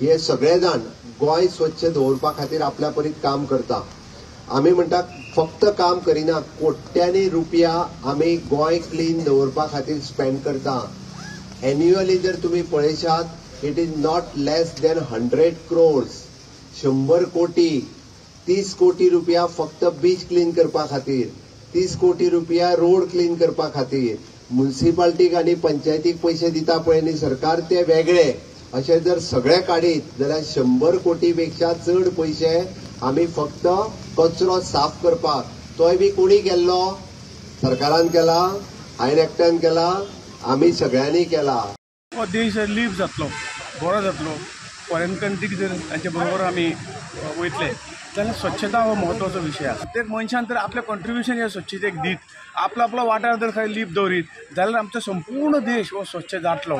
हे सगळे जाण गोंय स्वच्छ दवरपा खातीर आपल्या परीत काम करता। आमी म्हणटा फक्त काम करिना, कोट्यांनी रुपया आमी गोंय क्लीन दवरपा खातीर स्पेंड करता। एन्युअली जर तुम्ही पळयशात it is not less than 100 crores, 100 कोटी, 30 कोटी रुपया फक्त बीच क्लीन करपा खातीर, 30 कोटी रुपया रोड क्लीन करपा खातीर। म्युनिसिपालिटीक आनी पंचायतीक पैसे दिता पळय न्ही सरकार ते वेगळे। अशें जर सगळे काडीत जाल्यार 100 कोटी पेक्षा चड पैसे आमी फक्त कचरो साफ करपाक, तोय बी कोणी केल्लो? सरकारान केला, हायन एकट्यान केला, आमी सगळ्यांनी केला। हो देश लीव जातलो, बरो जातलो, फॉरेन कंट्रीक जर तांचे बरोबर आमी वयतले जाल्यार स्वच्छता हो म्हत्वाचो विशय आसा। प्रत्येक मनशान तर आपलें कॉन्ट्रिब्युशन ह्या स्वच्छतेक दीत, आपलो वाठार जर खंय लीप दवरीत जाल्यार आमचो संपूर्ण देश हो स्वच्छ जातलो।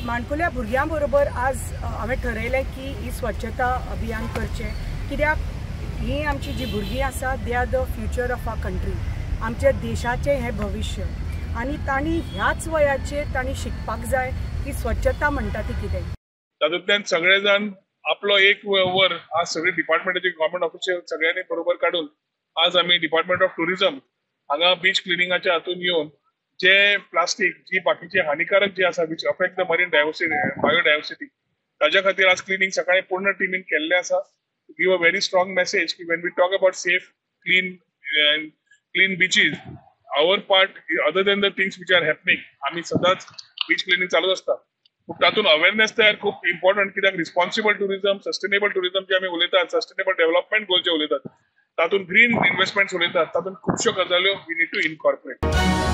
माणकुल्या भुरग्यां बरोबर आज हांवें ठरयलें की ही स्वच्छता अभियान करचें, कित्याक ही आमची जी भुरगीं आसा they are the future of our country, आमच्या देशाचें हें भविश्य। आनी तांणी ह्याच वयाचेर तांणी शिकपाक जाय की स्वच्छता म्हणटा ती कितें। तातूंतल्यान सगळे जाण आपलो एक वर आज सगळे डिपार्टमेंटाचे गव्हर्नमेंट ऑफिशियल सगळ्यांनी बरोबर काढून आज आमी डिपार्टमेंट ऑफ टुरिझम हांगा बीच क्लिनिंगाच्या हातून येवन जे प्लास्टीक जी बाकीचे हानिकारक जे आसा which affect the marine biodiversity ताज्या खातीर आज क्लिनिंग सकाळी पूर्ण टिमीन केल्ले आसा। Give a very strong message की when we talk about safe clean beaches our part other than the things which are happening आमी सदांच बीच क्लिनिंग चालू आसता। तातूंत अवेरनेस तयार खूप इम्पॉर्टंट, कित्याक रिस्पॉन्सिबल टुरिझम, सस्टेनेबल टुरिझम जे आमी उलयतात, सस्टेनेबल डेव्हलपमेंट गोल जे उलयतात तातूंत ग्रीन इन्व्हेस्टमेंट्स उलयतात, तातूंत खुबश्यो गजाल्यो वी नीड टू इनकॉर्पोरेट।